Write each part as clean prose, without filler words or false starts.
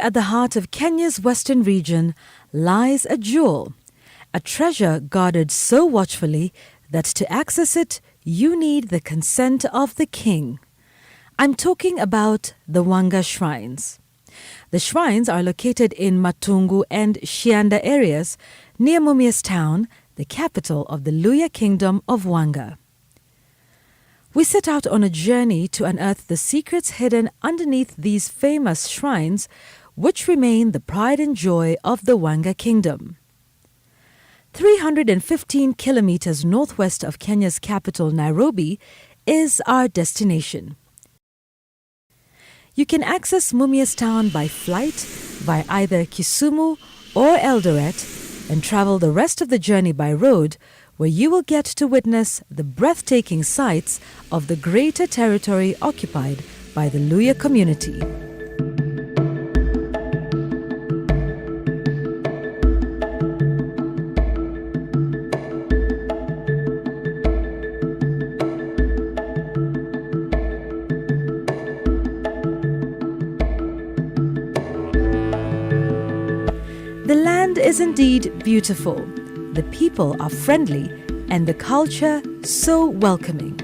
at the heart of Kenya's western region lies a jewel, a treasure guarded so watchfully that to access it, you need the consent of the king. I'm talking about the Wanga Shrines. The shrines are located in Matungu and Shianda areas near Mumias town, the capital of the Wanga Kingdom of Wanga. We set out on a journey to unearth the secrets hidden underneath these famous shrines, which remain the pride and joy of the Wanga Kingdom. 315 kilometers northwest of Kenya's capital, Nairobi, is our destination. You can access Mumias town by flight via either Kisumu or Eldoret and travel the rest of the journey by road, where you will get to witness the breathtaking sights of the greater territory occupied by the Luhya community. The land is indeed beautiful. The people are friendly and the culture so welcoming.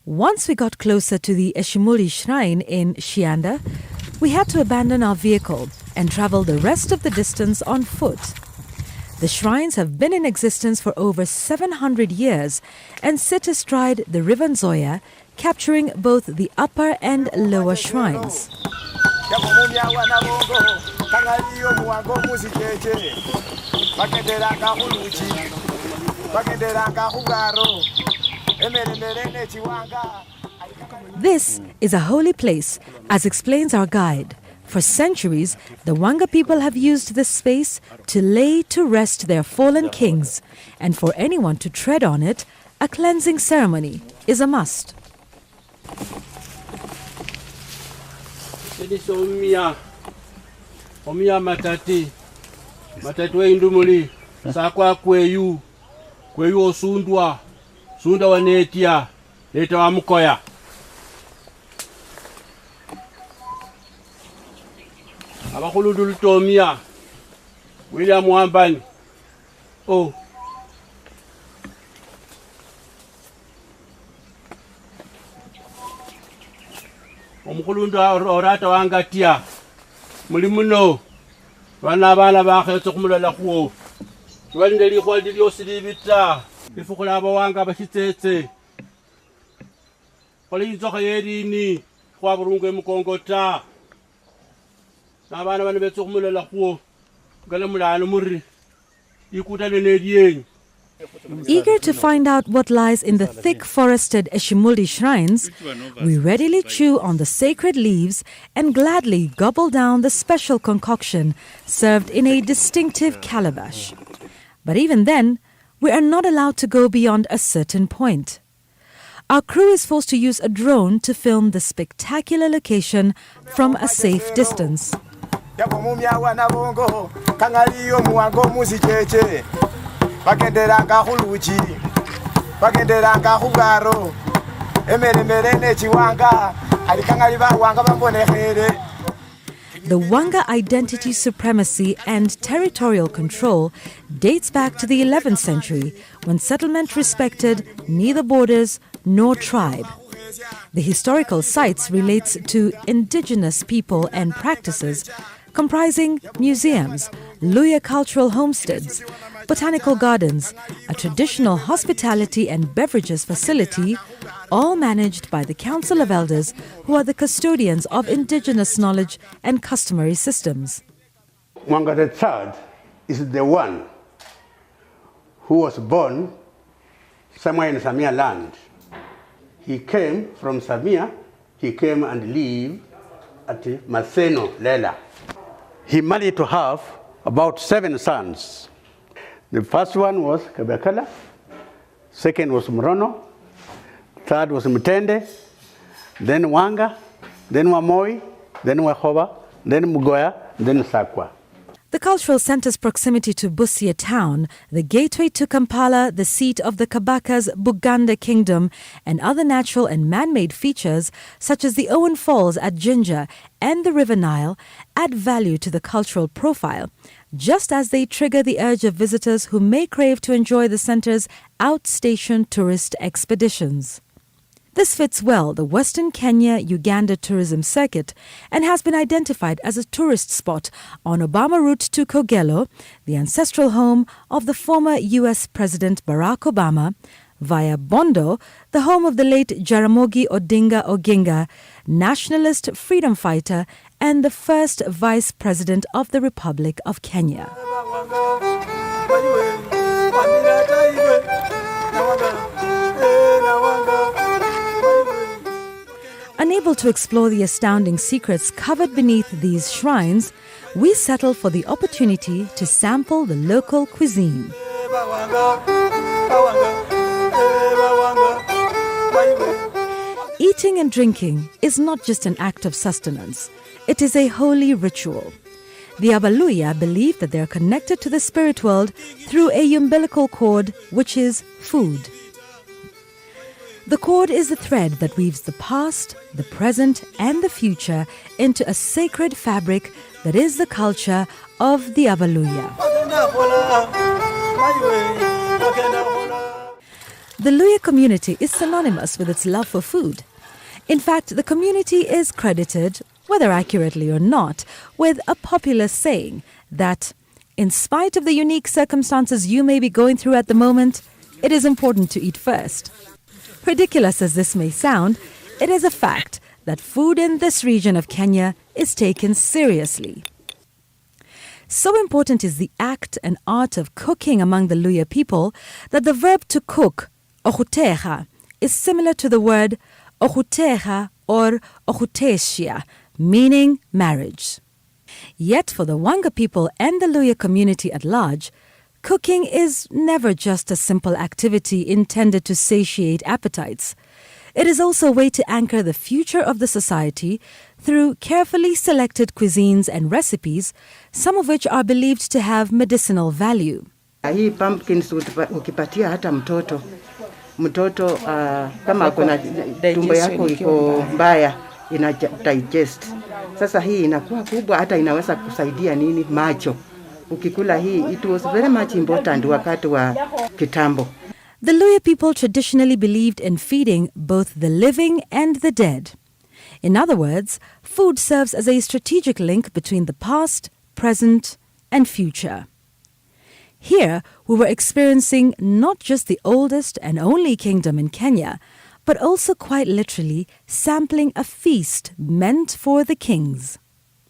Once we got closer to the Mumias Shrine in Shianda, we had to abandon our vehicle and travel the rest of the distance on foot. The shrines have been in existence for over 700 years and sit astride the River Nzoia, capturing both the upper and lower shrines. This is a holy place, as explains our guide. For centuries, the Wanga people have used this space to lay to rest their fallen kings, and for anyone to tread on it, a cleansing ceremony is a must. Matati indumuli sakwa kweyu osundwa sunda wanetia leta wa mkoya. Abakhulu Tomia William Wambani. Oh. Omukhulu orata wangatia mulimuno bana bana bakhetsa khumulola khuwo balinde likhwa lilyosi libita ifukhula abawanga bashitsetse khole inzokha yerini khwaburungu emukongota nabana bana betsa khumulola khuwo ngala mulano muri ikutane neliyenyu. Eager to find out what lies in the thick forested Mumias shrines, we readily chew on the sacred leaves and gladly gobble down the special concoction served in a distinctive calabash. But even then, we are not allowed to go beyond a certain point. Our crew is forced to use a drone to film the spectacular location from a safe distance. Bagenderanga khuluchi bagenderanga khugaro emeremere chiwanga alikanga liba wanga bambonekhere. The Wanga identity supremacy and territorial control dates back to the 11th century, when settlement respected neither borders nor tribe. The historical sites relates to indigenous people and practices, comprising museums, Luhya cultural homesteads, botanical gardens, a traditional hospitality and beverages facility, all managed by the Council of Elders, who are the custodians of indigenous knowledge and customary systems. Wanga III is the one who was born somewhere in Samia land. He came from Samia, he came and lived at Maseno, Lela. He managed to have about 7 sons. The first one was Kabekala, second was Mrono, third was Mutende, then Wanga, then Wamoi, then Wahoba, then Mugoya, then Sakwa. The cultural centre's proximity to Busia town, the gateway to Kampala, the seat of the Kabaka's Wanga Kingdom, and other natural and man-made features, such as the Owen Falls at Jinja and the River Nile, add value to the cultural profile, just as they trigger the urge of visitors who may crave to enjoy the centre's outstation tourist expeditions. This fits well the Western Kenya-Uganda tourism circuit and has been identified as a tourist spot on Obama route to Kogelo, the ancestral home of the former U.S. President Barack Obama, via Bondo, the home of the late Jaramogi Odinga Oginga, nationalist freedom fighter and the first Vice President of the Republic of Kenya. Unable to explore the astounding secrets covered beneath these shrines, we settle for the opportunity to sample the local cuisine. Eating and drinking is not just an act of sustenance, it is a holy ritual. The Abaluya believe that they are connected to the spirit world through a umbilical cord, which is food. The cord is the thread that weaves the past, the present, and the future into a sacred fabric that is the culture of the Abaluya. The Luya community is synonymous with its love for food. In fact, the community is credited, whether accurately or not, with a popular saying that, in spite of the unique circumstances you may be going through at the moment, it is important to eat first. Ridiculous as this may sound, it is a fact that food in this region of Kenya is taken seriously. So important is the act and art of cooking among the Luya people that the verb to cook, ohuteha, is similar to the word ohuteha or ohuteshia, meaning marriage. Yet for the Wanga people and the Luya community at large, cooking is never just a simple activity intended to satiate appetites. It is also a way to anchor the future of the society through carefully selected cuisines and recipes, some of which are believed to have medicinal value. Hii pumpkins ukipatia hata mtoto kama kuna tumbo yako iko mbaya ina digest. Sasa hii inakuwa kubwa hata inaweza kusaidia nini macho. Ukikula hii, it was very much important wakati wa kitambo. The Luya people traditionally believed in feeding both the living and the dead. In other words, food serves as a strategic link between the past, present, and future. Here, we were experiencing not just the oldest and only kingdom in Kenya, but also quite literally sampling a feast meant for the kings.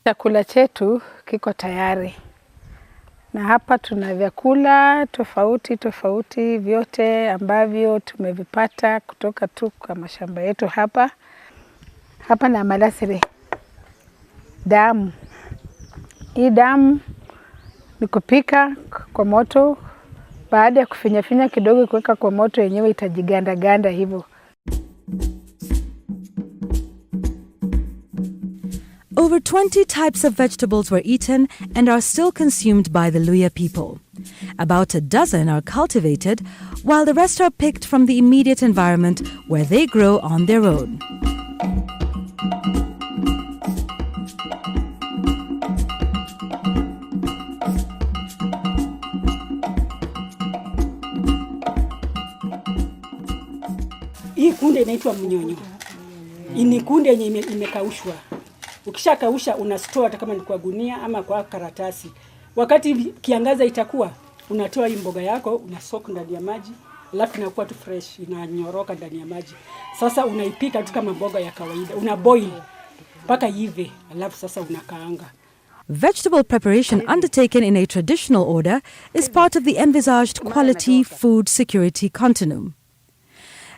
Chakula chetu kiko tayari. Na hapa tuna vyakula tofauti vyote ambavyo tumevipata kutoka tu kwa mashamba yetu hapa. Hapa na malasiri. Damu. Hii damu ni kupika kwa moto. Baada ya kufinya kidogo kuweka kwa moto yenyewe itajiganda hivyo. Over 20 types of vegetables were eaten and are still consumed by the Luya people. About a dozen are cultivated, while the rest are picked from the immediate environment where they grow on their own. Hii kunde inaitwa mnyonyo. Ni kunde yenye imekaushwa. Ukishakausha unastore hata kama ni kwa gunia ama kwa karatasi. Wakati kiangaza itakuwa, unatoa hii mboga yako, unasoak ndani ya maji, alafu inakuwa tu fresh, inanyoroka ndani ya maji. Sasa unaipika tu kama mboga ya kawaida, unaboil mpaka ive, alafu sasa unakaanga. Vegetable preparation undertaken in a traditional order is part of the envisaged quality food security continuum.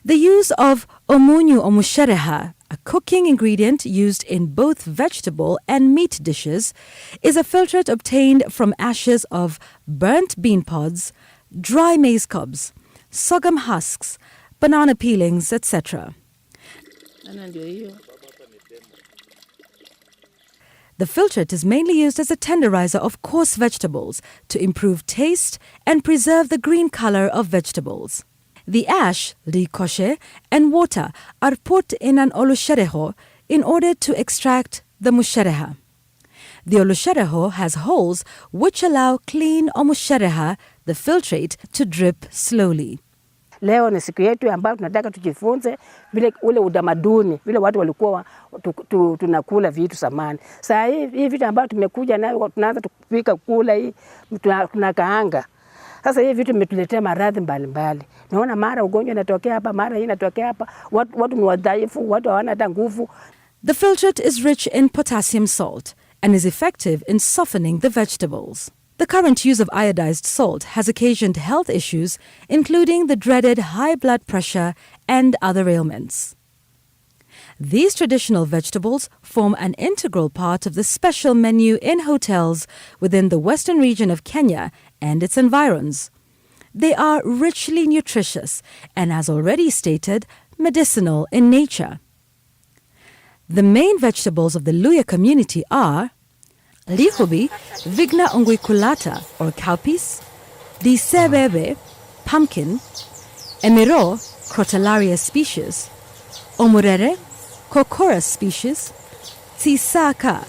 The use of omunyu omushereha, a cooking ingredient used in both vegetable and meat dishes, is a filtrate obtained from ashes of burnt bean pods, dry maize cobs, sorghum husks, banana peelings, etc. The filtrate is mainly used as a tenderizer of coarse vegetables to improve taste and preserve the green color of vegetables. The ash, likoshe, and water are put in an olushereho in order to extract the mushereha. The olushereho has holes which allow clean omushereha, the filtrate, to drip slowly. Leo ni siku yetu ambayo tunataka tujifunze vile ule utamaduni, vile watu walikuwa tunakula vitu zamani. Sasa hii vitu ambayo tumekuja nayo tunaanza kupika kula hii tunakaanga. Sasa hii vitu imetuletea maradhi mbalimbali. Naona mara ugonjwa unatokea hapa, mara hii inatokea hapa. Watu ni wadhaifu, watu hawana hata nguvu. The filtrate is rich in potassium salt and is effective in softening the vegetables. The current use of iodized salt has occasioned health issues, including the dreaded high blood pressure and other ailments. These traditional vegetables form an integral part of the special menu in hotels within the western region of Kenya and its environs. They are richly nutritious and, as already stated, medicinal in nature. The main vegetables of the Luya community are Lihubi, Vigna unguiculata or cowpeas, Di sebebe, pumpkin, Emiro, Crotalaria species, Omurere, Cocorus species, Tsisaka,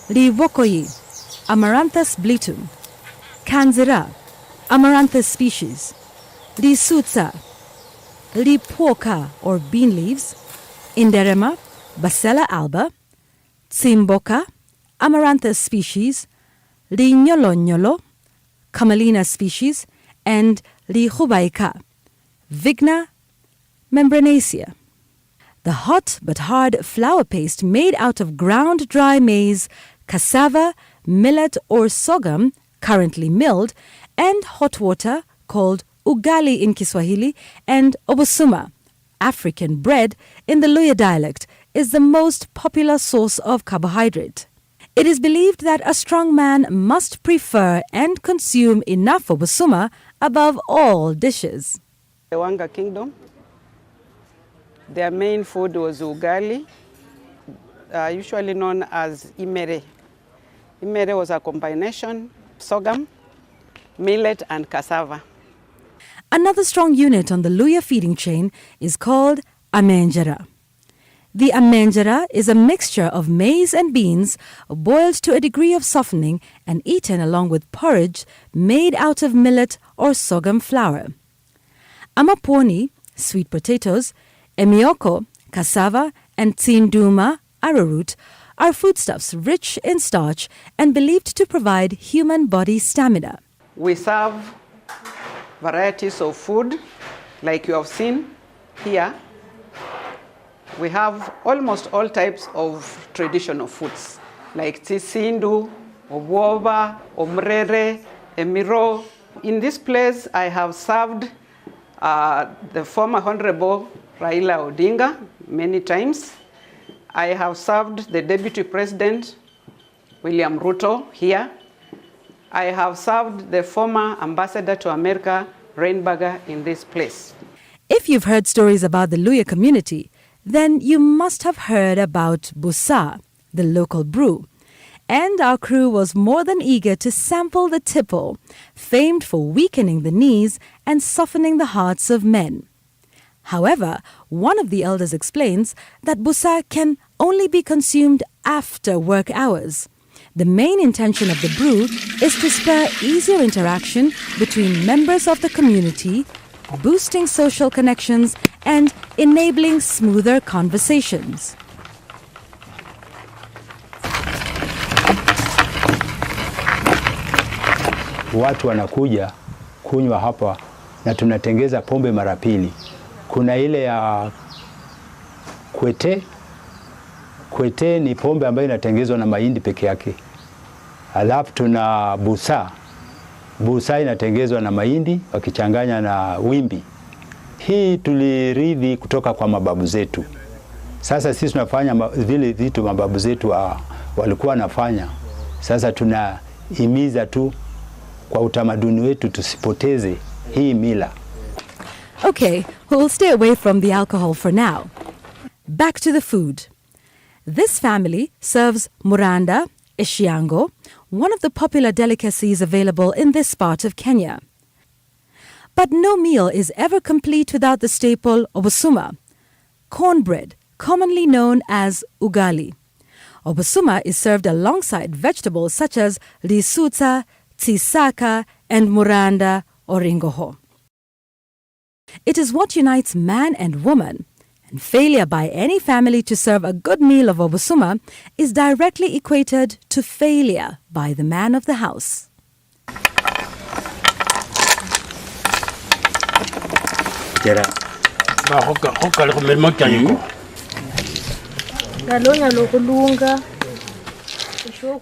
Livokoyi, Amaranthus blitum, Kanzira, Amaranthus species, Lisutsa, Lipoka or bean leaves, Inderema, Bacella alba, Tsimboka, Amaranthus species, Linyolonyolo, Camelina species, and Lihubaika, Vigna membranacea. The hot but hard flour paste made out of ground dry maize, cassava, millet or sorghum, currently milled, and hot water called ugali in Kiswahili and obosuma, African bread in the Luya dialect, is the most popular source of carbohydrate. It is believed that a strong man must prefer and consume enough obosuma above all dishes. The Wanga Kingdom, their main food was ugali, usually known as imere. Imere was a combination sorghum, millet and cassava. Another strong unit on the Luya feeding chain is called amenjera. The amenjera is a mixture of maize and beans boiled to a degree of softening and eaten along with porridge made out of millet or sorghum flour. Amaponi, sweet potatoes, emioko, cassava, and tsinduma, arrowroot, are foodstuffs rich in starch and believed to provide human body stamina. We serve varieties of food like you have seen here. We have almost all types of traditional foods like tsisindu, obwoba, omrere, emiro. In this place, I have served the former Honorable Raila Odinga many times. I have served the Deputy President, William Ruto, here. I have served the former Ambassador to America, Reinberger, in this place. If you've heard stories about the Luya community, then you must have heard about busa, the local brew. And our crew was more than eager to sample the tipple, famed for weakening the knees and softening the hearts of men. However, one of the elders explains that busa can only be consumed after work hours. The main intention of the brew is to spur easier interaction between members of the community, boosting social connections and enabling smoother conversations. Watu wanakuja kunywa hapa na tunatengeza pombe mara pili. Kuna ile ya kwete. Kwete ni pombe ambayo inatengezwa na mahindi peke yake. Alafu tuna busa. Busa inatengezwa na mahindi wakichanganya na wimbi. Hii tulirithi kutoka kwa mababu zetu. Sasa sisi tunafanya vile vitu mababu zetu walikuwa wanafanya. Sasa tunahimiza tu kwa utamaduni wetu tusipoteze hii mila. Okay, we'll stay away from the alcohol for now. Back to the food. This family serves muranda, ishiango, one of the popular delicacies available in this part of Kenya. But no meal is ever complete without the staple obusuma, cornbread, commonly known as ugali. Obusuma is served alongside vegetables such as lisutsa, tsisaka, and muranda or ringoho. It is what unites man and woman, and failure by any family to serve a good meal of obusuma is directly equated to failure by the man of the house.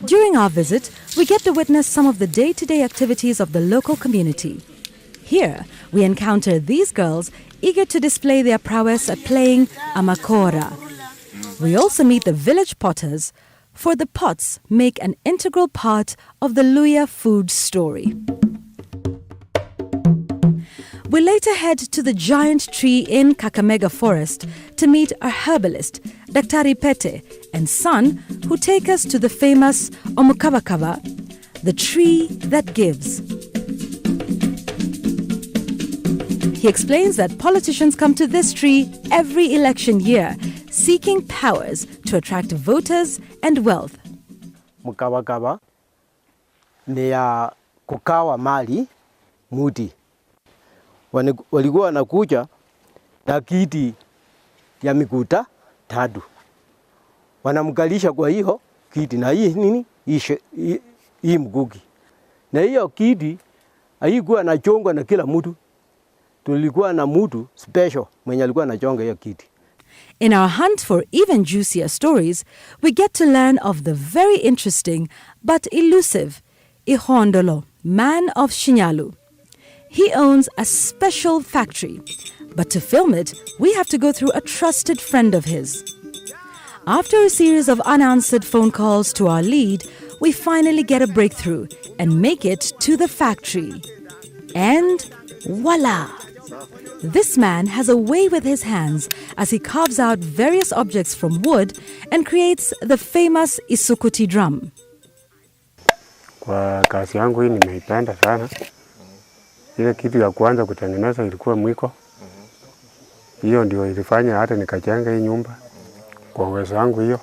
During our visit, we get to witness some of the day-to-day activities of the local community. Here, we encounter these girls eager to display their prowess at playing amakora. We also meet the village potters, for the pots make an integral part of the Luhya food story. We later head to the giant tree in Kakamega Forest to meet a herbalist, Daktari Pete, and son, who take us to the famous Omukabakaba, the tree that gives. He explains that politicians come to this tree every election year, seeking powers to attract voters and wealth. Mukabakaba ni ya kukawa mali muti. Walikuwa wanakuja na kiti ya mikuta 3. Wanamkalisha kwa hiyo kiti na hii nini? Hii mkuki. Na hiyo kiti haikuwa inachongwa na kila mtu. Tulikuwa na mtu special mwenye alikuwa anachonga hiyo kiti. In our hunt for even juicier stories, we get to learn of the very interesting but elusive Ihondolo, man of Shinyalu. He owns a special factory, but to film it, we have to go through a trusted friend of his. After a series of unanswered phone calls to our lead, we finally get a breakthrough and make it to the factory. And voila! This man has a way with his hands as he carves out various objects from wood and creates the famous isukuti drum. Kwa kazi yangu hii nimeipenda sana. Ile kitu ya kwanza kutengeneza ilikuwa mwiko. Hiyo ndio ilifanya hata nikajenga hii nyumba kwa uwezo wangu hiyo.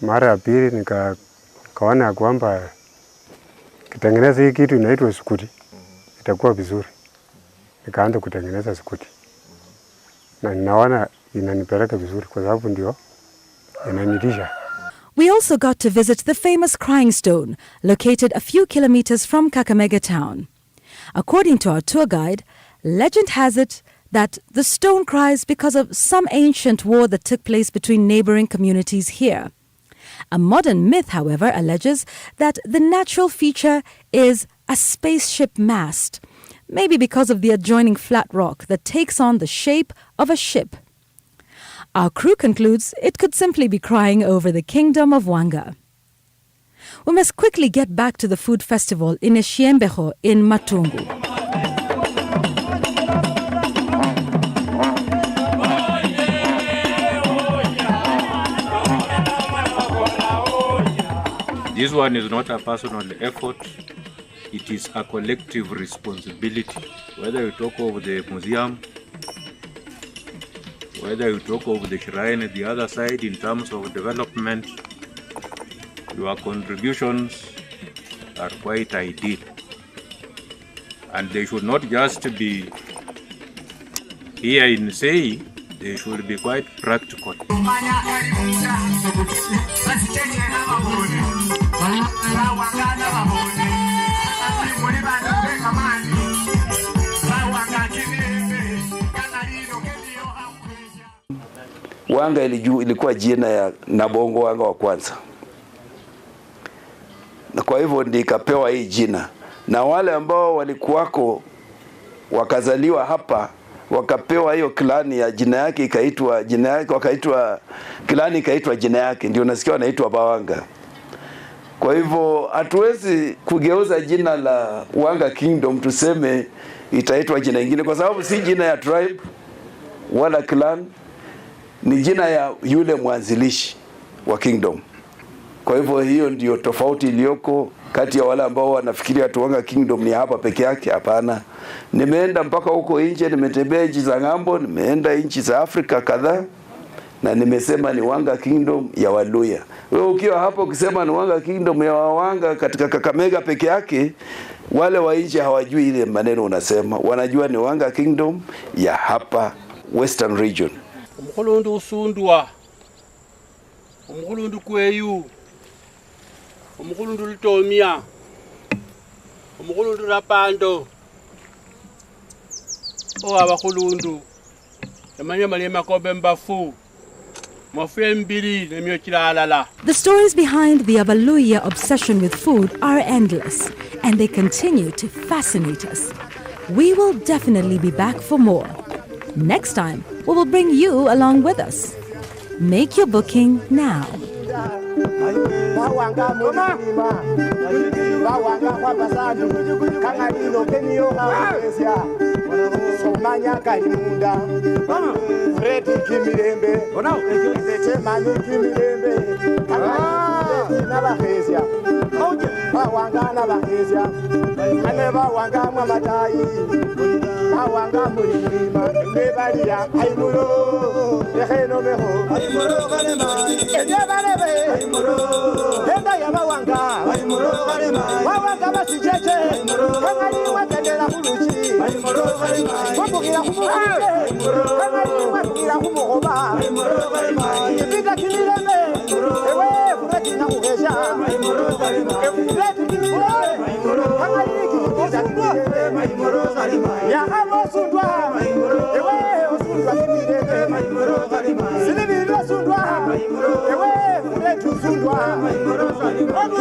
Mara ya pili nikaona ya kwamba kitengeneza hii kitu inaitwa sukuti itakuwa vizuri. Nikaanza kutengeneza sukuti. Na ninaona inanipeleka vizuri kwa sababu ndio inanilisha. We also got to visit the famous Crying Stone, located a few kilometers from Kakamega town. According to our tour guide, legend has it that the stone cries because of some ancient war that took place between neighboring communities here. A modern myth, however, alleges that the natural feature is a spaceship mast, maybe because of the adjoining flat rock that takes on the shape of a ship. Our crew concludes it could simply be crying over the kingdom of Wanga. We must quickly get back to the food festival in Eshiembeho in Matungu. This one is not a personal effort, it is a collective responsibility. Whether you talk of the museum, whether you talk of the shrine at the other side in terms of development, your contributions are quite ideal. And they should not just be here in say, they should be quite practical. Wanga ilikuwa jina ya Nabongo Wanga wa kwanza. Na kwa hivyo ndiyo ikapewa hii jina. Na wale ambao walikuwako wakazaliwa hapa wakapewa hiyo klani ya jina yake ikaitwa jina yake, wakaitwa klani ikaitwa jina yake, ndio nasikia wanaitwa Bawanga. Kwa hivyo hatuwezi kugeuza jina la Wanga Kingdom tuseme itaitwa jina lingine, kwa sababu si jina ya tribe wala clan, ni jina ya yule mwanzilishi. wa Kingdom. Kwa hivyo hiyo ndio tofauti iliyoko kati ya wale ambao wanafikiria tu Wanga Kingdom ni hapa peke yake. Hapana, nimeenda mpaka huko nje, nimetembea nchi za ng'ambo, nimeenda nchi za Afrika kadhaa, na nimesema ni Wanga Kingdom ya Waluya. Wewe ukiwa hapo ukisema ni Wanga Kingdom ya Wanga katika Kakamega peke yake, wale wa nje hawajui ile maneno unasema, wanajua ni Wanga Kingdom ya hapa Western Region. Umukulundu usundwa, umukulundu kweyu, umukulundu lutomia, umukulundu rapando, abakulundu emanya malema kobe mbafu. The stories behind the Abaluya obsession with food are endless, and they continue to fascinate us. We will definitely be back for more. Next time, we will bring you along with us. Make your booking now. Somanya kalimunda Fredi kimirembe Zetemani kimirembe Nabahezia Bawanga nabahezia Ane bawanga mamatai Bawanga mulima Nebalia Aimuro Echeno meho Aimuro galemai Edia balebe Aimuro Henda ya bawanga Aimuro galemai Bawanga basijeje Aimuro Kangani watendela huluchi Aimuro galemai Wabugira humuhande Kangani wabugira humuhoba Aimuro galemai Epita kimirembe Ewe fureti na ugesha Aimuro galemai Efureti kimirembe Kangani kimukiza kimirembe Aimuro galemai Ya hamo sundwa Ewe osundwa kimirembe Aimuro galemai Silibiro sundwa Ewe fureti sundwa Aimuro galemai